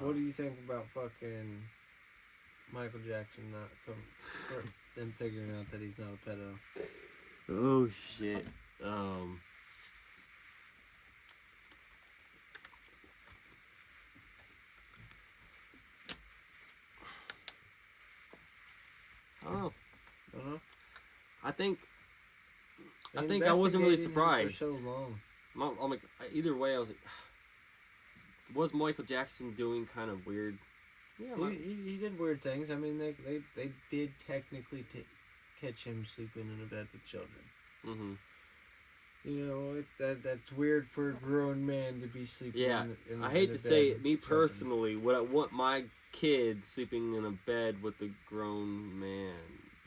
What do you think about fucking Michael Jackson not them figuring out that he's not a pedo? Oh shit. Oh. I think I wasn't really surprised. For so long. I'm like, either way, I was like, was Michael Jackson doing kind of weird? Yeah, he did weird things. I mean, they did technically catch him sleeping in a bed with children. Mm-hmm. You know, that's weird for a grown man to be sleeping. Yeah, in I hate a to bed say with it, me children. personally, would I want my kid sleeping in a bed with a grown man?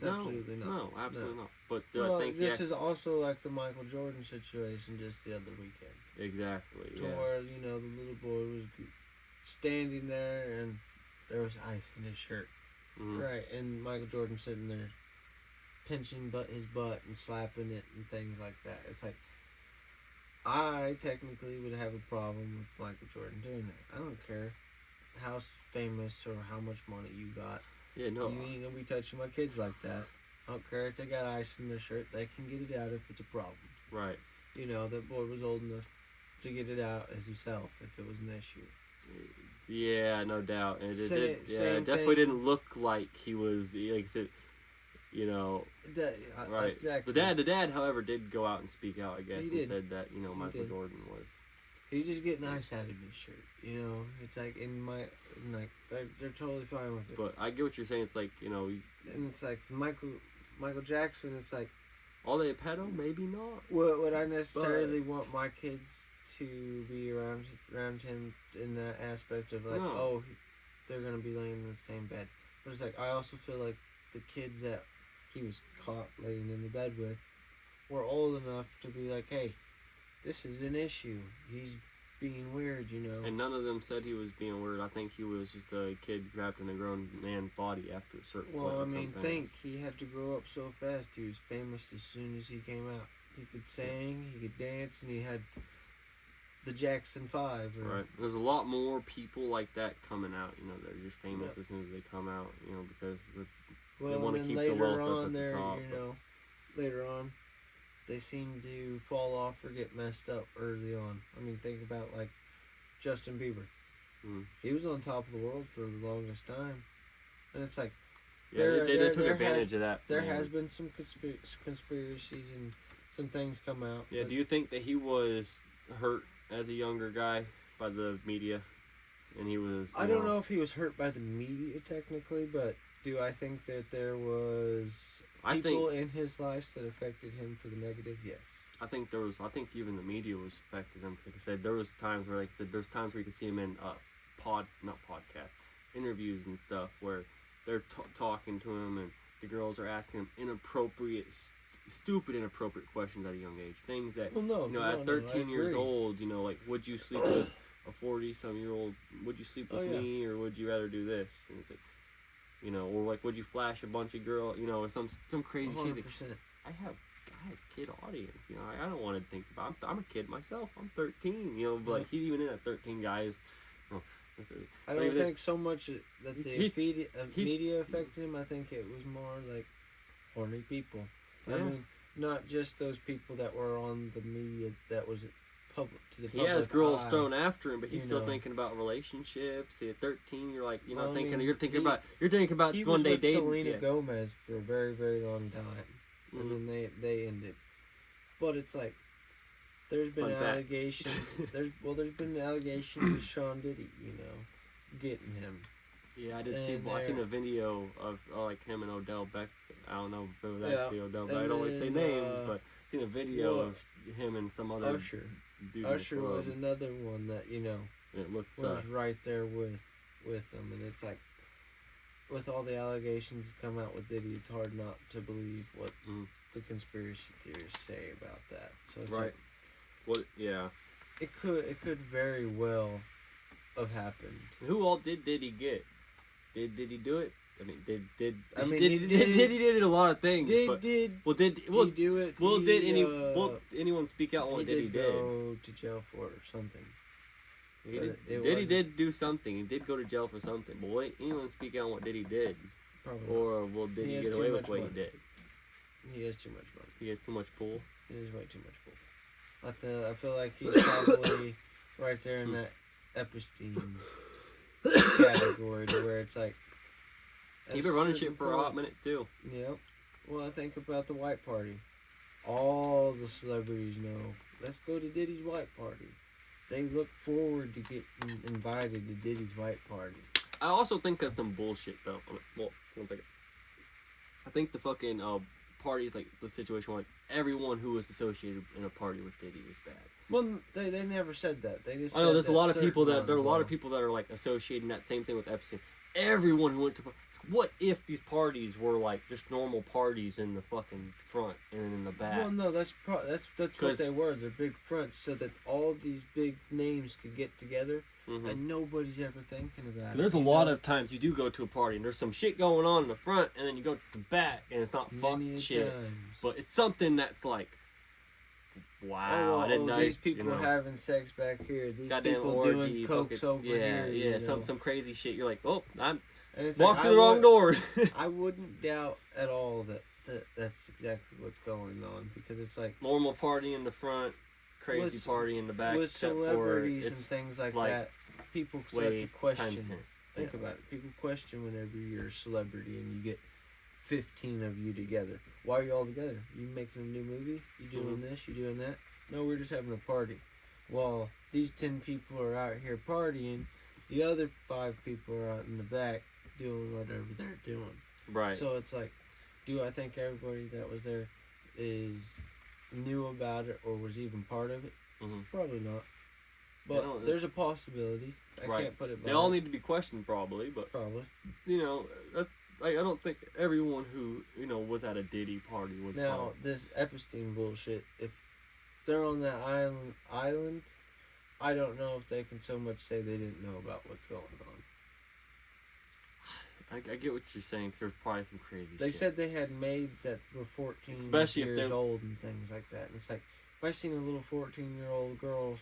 Absolutely not. No, absolutely not. But Well, I think this is also like the Michael Jordan situation just the other weekend. exactly. To where, you know, the little boy was standing there and there was ice in his shirt. Mm-hmm. Right, and Michael Jordan sitting there pinching his butt and slapping it and things like that. It's like, I technically would have a problem with Michael Jordan doing that. I don't care how famous or how much money you got. Yeah, no. You ain't gonna be touching my kids like that. I don't care if they got ice in their shirt. They can get it out if it's a problem. Right. You know, that boy was old enough to get it out as himself if it was an issue. Yeah, no doubt. And it definitely thing. didn't look like he was, like I said, you know. Right. Exactly. The dad, however, did go out and speak out, I guess, and said that, you know, Michael did. Jordan was. He's just getting ice out of his shirt, you know. It's like they're totally fine with it. But I get what you're saying. It's like, you know, and it's like Michael Jackson. It's like, are they a pedo? Maybe not. Would I necessarily want my kids to be around him in that aspect of like, No. They're gonna be laying in the same bed? But it's like I also feel like the kids that he was caught laying in the bed with were old enough to be like, hey, this is an issue. He's being weird, you know. And none of them said he was being weird. I think he was just a kid trapped in a grown man's body after a certain point. Well, I mean, he had to grow up so fast. He was famous as soon as he came out. He could sing, he could dance, and he had the Jackson 5. Right. There's a lot more people like that coming out, you know, they're just famous as soon as they come out, you know, because they want to keep the wealth up at the top. You know, later on, they seem to fall off or get messed up early on. I mean, think about, like, Justin Bieber. Mm. He was on top of the world for the longest time. And it's like... Yeah, they took advantage of that. There has been some conspiracies and some things come out. Yeah, do you think that he was hurt as a younger guy by the media? And he was... I don't know if he was hurt by the media, technically, but do I think that there was... people in his life that affected him for the negative? Yes. I think even the media was affected him. Like I said, there was times where, there's times where you could see him in podcast interviews and stuff where they're talking to him and the girls are asking him stupid inappropriate questions at a young age. Things that, at 13 years old, you know, like, would you sleep with a 40-some-year-old? Would you sleep with me, or would you rather do this? And it's like, you know, or like, would you flash a bunch of girls, you know, or some crazy 100%. shit. I have a kid audience, you know, I don't want to think about, I'm a kid myself, I'm 13, you know, but like, he's even in at 13 guys. I don't think so much that the media affected him. I think it was more like horny people. Yeah. I mean, not just those people that were on the media that was public to the public. He has girls thrown after him, but he's still know. thinking about relationships. At 13, you're like, you're not thinking. I mean, you're thinking about he one day was with dating. Selena Gomez for a very, very long time, and then they ended. But it's like there's been allegations. There's been allegations of Sean Diddy, you know, getting him. Yeah, I did see. I seen a video of like him and Odell Beck. I don't know if it was actually Odell, but I don't like to say names. But I seen a video of him and some other Usher. dude. Usher was another one that, you know, it looked was right there with them, and it's like with all the allegations that come out with Diddy, it's hard not to believe what the conspiracy theorists say about that. So it's like, what? Yeah, it could very well have happened. Who all did he get? Did he do it? I mean, he did a lot of things. Did he do it? Will anyone speak out on what he did? Go to jail for it or something. Diddy did do something. He did go to jail for something. But wait, anyone speak out on what Diddy did? Probably Or will Diddy get away with what he did? He has too much money. He has too much pull? He has way too much pull. I feel like he's probably right there in that Epstein category to where it's like... He's been running shit for a hot minute, too. Yep. Well, I think about the white party. All the celebrities know. Let's go to Diddy's white party. They look forward to getting invited to Diddy's white party. I also think that's some bullshit, though. Well, I think the fucking parties, like the situation, like everyone who was associated in a party with Diddy was bad. Well, they never said that. They just. I know there's a lot of people that are like associating that same thing with Epstein. Everyone who went to. What if these parties were like just normal parties in the fucking front and in the back? Well, no, that's what they were. They're big fronts so that all these big names could get together, and nobody's ever thinking about it. There's a lot of times you do go to a party and there's some shit going on in the front, and then you go to the back and it's not fucking shit, but it's something that's like, wow, I didn't know these people having sex back here. These goddamn people orgy, doing cokes over here. Yeah, some crazy shit. You're like, oh, and it's walked through the wrong door. I wouldn't doubt at all that that's exactly what's going on, because it's like normal party in the front, crazy party in the back. With celebrities and things like that, people start to question. Think about it. People question whenever you're a celebrity and you get 15 of you together. Why are you all together? You making a new movie? You doing this? You doing that? No, we're just having a party. Well, these 10 people are out here partying. The other 5 people are out in the back doing whatever they're doing. Right. So it's like, do I think everybody that was there knew about it or was even part of it? Probably not. But there's a possibility. I can't put it by. They all need to be questioned, probably. But I don't think everyone who was at a Diddy party was. Now this Epstein bullshit. If they're on that island, I don't know if they can so much say they didn't know about what's going on. I get what you're saying, 'cause there's probably some crazy shit. They said they had maids that were 14 years old and things like that. And it's like, if I seen a little 14-year-old girl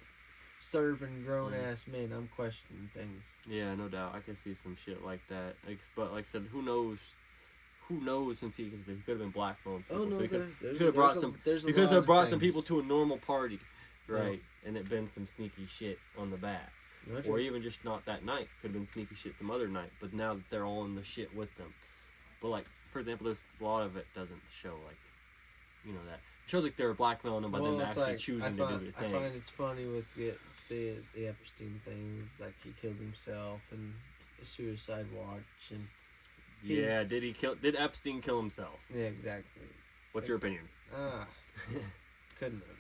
serving grown-ass men, I'm questioning things. Yeah, no doubt. I can see some shit like that. But like I said, who knows? Who knows? Since he could have been blackmailed. Oh, no, so he could have brought some people to a normal party, right? Yeah. And it been some sneaky shit on the back. Or even just not that night. Could have been sneaky shit some other night. But now that they're all in the shit with them. But like, for example, there's a lot of it doesn't show like, that. It shows like they're blackmailing them, but then actually choosing to do the thing. I find it's funny with the Epstein things, like he killed himself and a suicide watch and. Did Epstein kill himself? Yeah, exactly. What's your opinion? Couldn't have.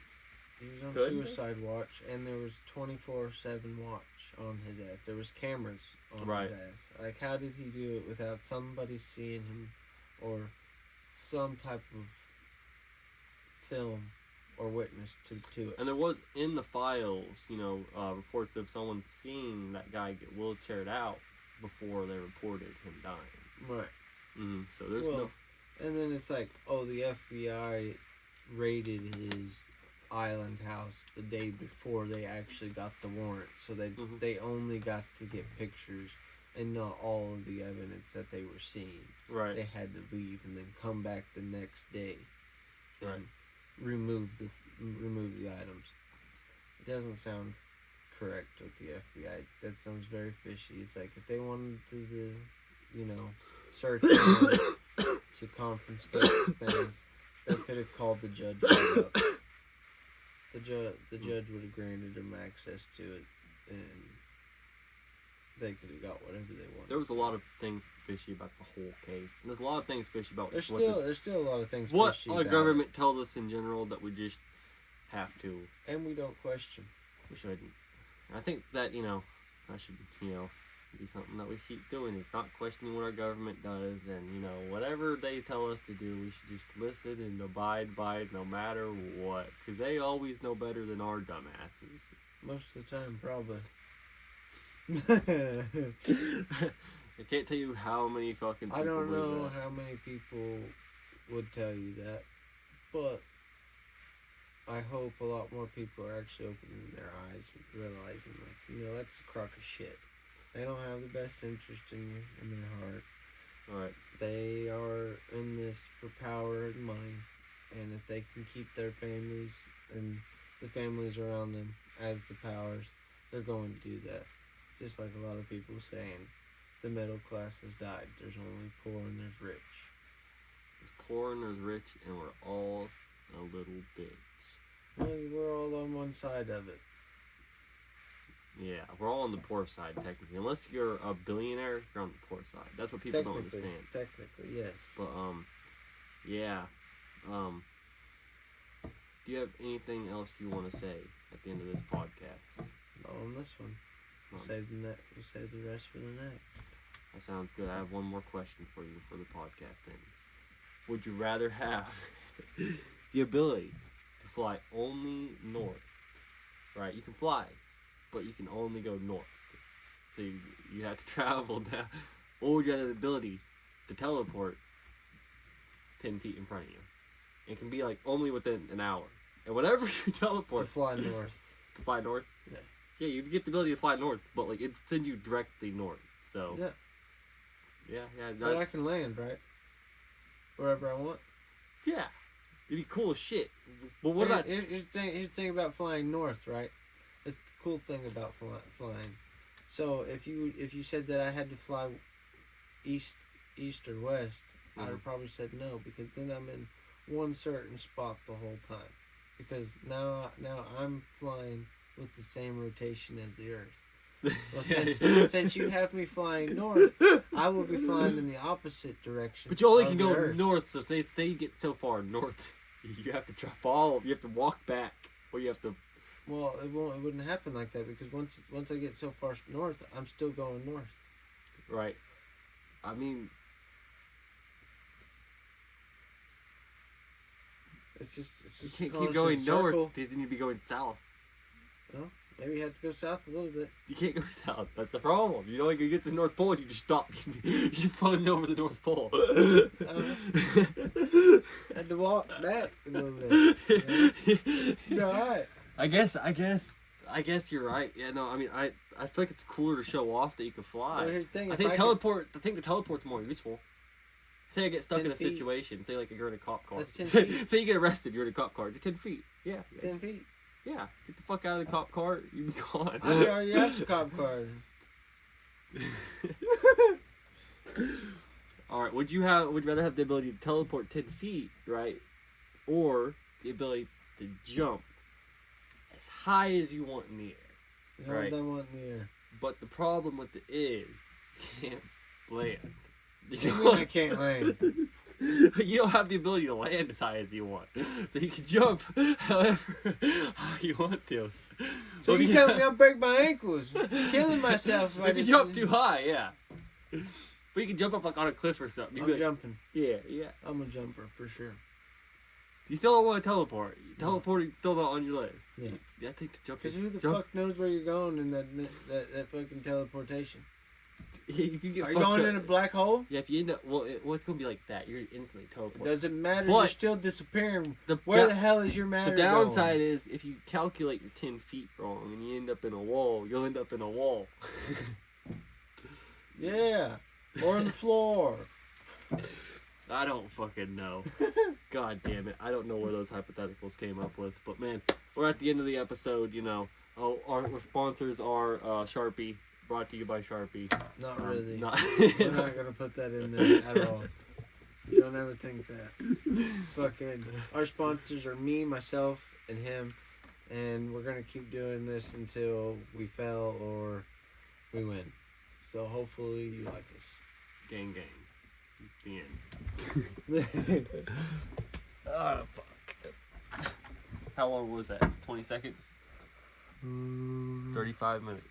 He was on suicide watch, and there was 24/7 watch on his ass. There was cameras on his ass. Like, how did he do it without somebody seeing him, or some type of film or witness to it? And there was in the files, reports of someone seeing that guy get wheelchaired out before they reported him dying. Right. So there's no. And then it's like, the FBI raided his island house the day before they actually got the warrant, so they only got to get pictures and not all of the evidence that they were seeing. Right. They had to leave and then come back the next day and remove the items. It doesn't sound correct with the FBI. That sounds very fishy. It's like if they wanted to search to confiscate things, they could have called the judge right up. The judge would have granted them access to it, and they could have got whatever they wanted. There was a lot of things fishy about the whole case. And there's a lot of things fishy about there's still a lot of things what fishy our about government it. tells us in general that we just have to. And we don't question. We shouldn't. I think that, that should, be something that we keep doing, is not questioning what our government does, and whatever they tell us to do, we should just listen and abide by it no matter what, because they always know better than our dumbasses. Most of the time, probably. I can't tell you how many fucking people I don't know that. how many people would tell you that, but I hope a lot more people are actually opening their eyes, realizing, like, that's a crock of shit. They don't have the best interest in their heart. Right. They are in this for power and money, and if they can keep their families and the families around them as the powers, they're going to do that. Just like a lot of people saying, the middle class has died. There's only poor and there's rich. There's poor and there's rich, and we're all a little bitch. Well, we're all on one side of it. Yeah, we're all on the poor side, technically. Unless you're a billionaire, you're on the poor side. That's what people don't understand. Technically, yes. But, yeah. Do you have anything else you want to say at the end of this podcast? Not on this one. We'll save the rest for the next. That sounds good. I have one more question for you before the podcast ends. Would you rather have the ability to fly only north? Right? You can fly, but you can only go north. So you have to travel down. Or would you have the ability to teleport 10 feet in front of you? It can be like only within an hour. And whenever you teleport... To fly north. To fly north? Yeah. Yeah, you get the ability to fly north, but like it sends you directly north. So... Yeah. Yeah. But I can land, right? Wherever I want. Yeah. It'd be cool as shit. But what about... Here's the thing about flying north, right? It's the cool thing about flying. So if you said that I had to fly east or west, I would have probably said no, because then I'm in one certain spot the whole time. Because now I'm flying with the same rotation as the Earth. Well, since you have me flying north, I will be flying in the opposite direction. But you only can go Earth. north, so say you get so far north, you have to you have to walk back, or you have to... Well, it wouldn't happen like that, because once I get so far north, I'm still going north. Right. I mean... It's just you can't keep going north, because then you'd be going south. Well, maybe you have to go south a little bit. You can't go south. That's the problem. You know, you get to the North Pole, you just stop. You're floating over the North Pole. Had to walk back a little bit. You're alright. I guess you're right. Yeah, no, I mean, I feel like it's cooler to show off that you can fly. Well, here's the thing, I think the teleport's more useful. Say I get stuck in a 10 feet. situation. Say like you're in a cop car. That's 10 feet. Say you get arrested. You're in a cop car. You're 10 feet. Yeah. 10 feet. Yeah. Get the fuck out of the cop car. You be gone. I already have the cop car. All right. Would you rather have the ability to teleport 10 feet, right, or the ability to jump as high as you want in the air? As high as I want in the air. But the problem with it is you can't land. What do you mean I can't land? You don't have the ability to land as high as you want. So you can jump however high you want to. So you telling me I'll break my ankles? Killing myself. If you jump too high, yeah. But you can jump up like on a cliff or something. I'm jumping. Yeah. I'm a jumper for sure. You still don't want to teleport. Teleporting still not on your list. Yeah. I think to jump. Because who the fuck knows where you're going in that fucking teleportation? If you get Are you going in a black hole? Yeah, if you end up, it's going to be like that. You're instantly teleported. Doesn't matter. But you're still disappearing. Where the hell is your matter? The downside is if you calculate your 10 feet wrong and you end up in a wall, you'll end up in a wall. Yeah. Or on the floor. I don't fucking know. God damn it. I don't know where those hypotheticals came up with. But man, we're at the end of the episode, you know. Our sponsors are Sharpie. Brought to you by Sharpie. Not really. We're not going to put that in there at all. Don't ever think that. Fucking. Our sponsors are me, myself, and him. And we're going to keep doing this until we fail or we win. So hopefully you like us. Gang. The end. Oh, fuck. How long was that? 20 seconds? 35 minutes.